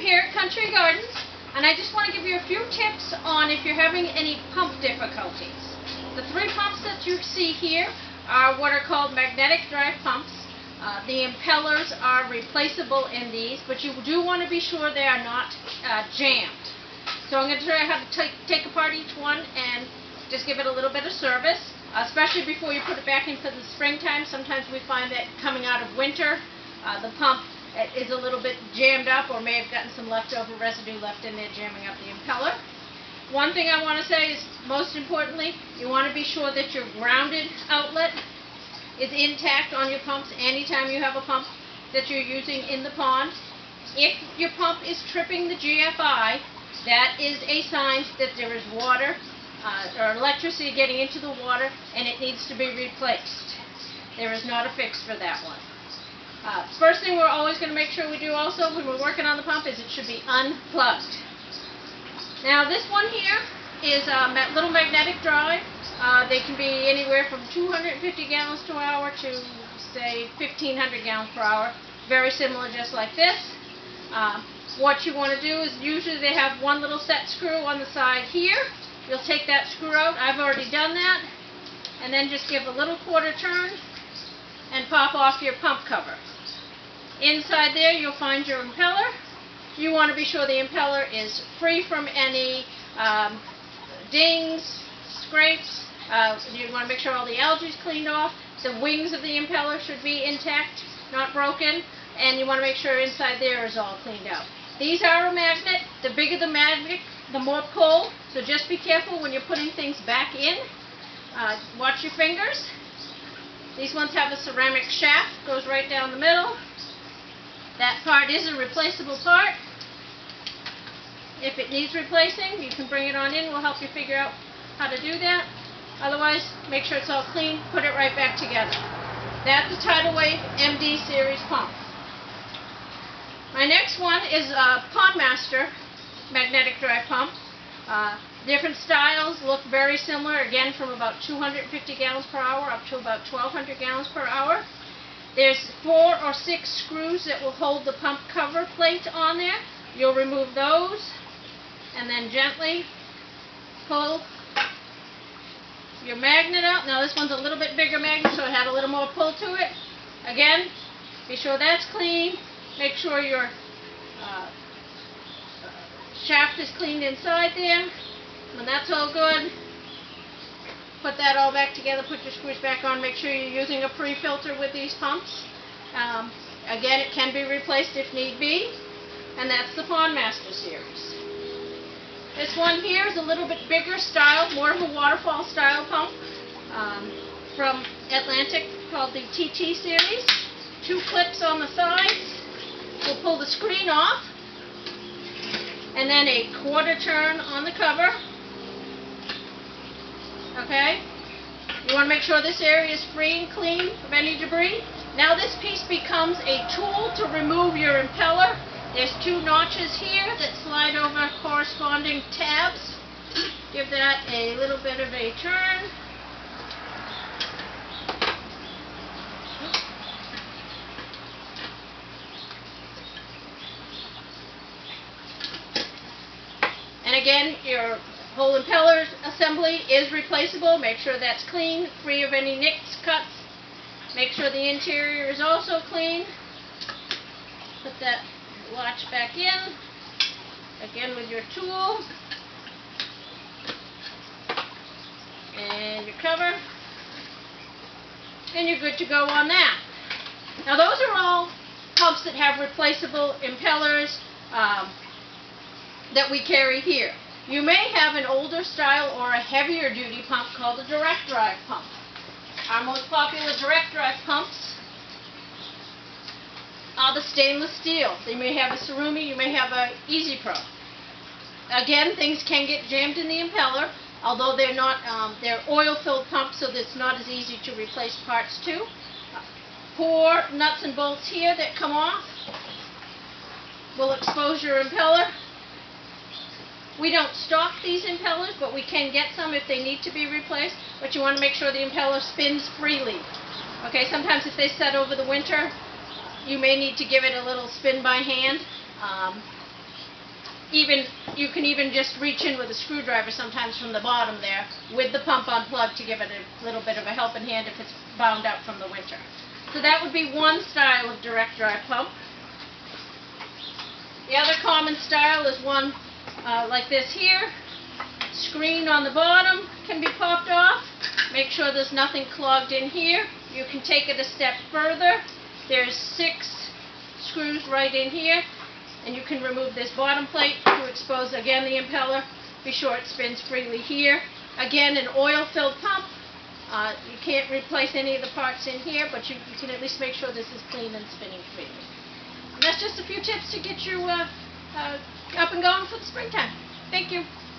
Kim here at Country Gardens, and I just want to give you a few tips on if you're having any pump difficulties. The three pumps that you see here are what are called magnetic drive pumps. The impellers are replaceable in these, but you do want to be sure they are not jammed. So I'm going to show you how to take apart each one and just give it a little bit of service, especially before you put it back in for the springtime. Sometimes we find that coming out of winter, the pump is a little bit jammed up or may have gotten some leftover residue left in there jamming up the impeller. One thing I want to say is, most importantly, you want to be sure that your grounded outlet is intact on your pumps anytime you have a pump that you're using in the pond. If your pump is tripping the GFI, that is a sign that there is water or electricity getting into the water and it needs to be replaced. There is not a fix for that one. First thing we're always going to make sure we do also when we're working on the pump is it should be unplugged. Now this one here is a little magnetic drive. They can be anywhere from 250 gallons per hour to say 1500 gallons per hour. Very similar, just like this. What you want to do is usually they have one little set screw on the side here. You'll take that screw out. I've already done that. And then just give a little quarter turn and pop off your pump cover. Inside there you'll find your impeller. You want to be sure the impeller is free from any dings, scrapes. You want to make sure all the algae is cleaned off. The wings of the impeller should be intact, not broken. And you want to make sure inside there is all cleaned out. These are a magnet. The bigger the magnet, the more pull. So just be careful when you're putting things back in. Watch your fingers. These ones have a ceramic shaft, goes right down the middle. That part is a replaceable part. If it needs replacing, you can bring it on in. We'll help you figure out how to do that. Otherwise, make sure it's all clean, put it right back together. That's the Tidal Wave MD series pump. My next one is a Pondmaster magnetic drive pump. Different styles look very similar, again from about 250 gallons per hour up to about 1200 gallons per hour. There's 4 or 6 screws that will hold the pump cover plate on there. You'll remove those and then gently pull your magnet out. Now this one's a little bit bigger magnet, so it had a little more pull to it. Again, be sure that's clean. Make sure your shaft is cleaned inside there. When that's all good, put that all back together, put your screws back on, make sure you're using a pre-filter with these pumps. Again, it can be replaced if need be, and that's the Pondmaster series. This one here is a little bit bigger style, more of a waterfall style pump from Atlantic called the TT series. 2 clips on the sides. We'll pull the screen off, and then a quarter turn on the cover. Okay? You want to make sure this area is free and clean of any debris. Now this piece becomes a tool to remove your impeller. There's 2 notches here that slide over corresponding tabs. Give that a little bit of a turn. And again, your whole impeller assembly is replaceable. Make sure that's clean, free of any nicks, cuts. Make sure the interior is also clean. Put that latch back in, again with your tool, and your cover, and you're good to go on that. Now those are all pumps that have replaceable impellers that we carry here. You may have an older style or a heavier duty pump called a direct drive pump. Our most popular direct drive pumps are the stainless steel. You may have a Surumi, you may have a Easy Pro. Again, things can get jammed in the impeller, although they're not, they're oil-filled pumps, so it's not as easy to replace parts to. 4 nuts and bolts here that come off will expose your impeller. We don't stock these impellers, but we can get some if they need to be replaced. But you want to make sure the impeller spins freely. Okay, sometimes if they set over the winter, you may need to give it a little spin by hand. You can even just reach in with a screwdriver sometimes from the bottom there with the pump unplugged to give it a little bit of a helping hand if it's bound up from the winter. So that would be one style of direct drive pump. The other common style is one like this here. Screen on the bottom can be popped off. Make sure there's nothing clogged in here. You can take it a step further. There's 6 screws right in here, and you can remove this bottom plate to expose again the impeller. Be sure it spins freely here. Again, an oil-filled pump. You can't replace any of the parts in here, but you can at least make sure this is clean and spinning freely. And that's just a few tips to get you up and going for the springtime. Thank you.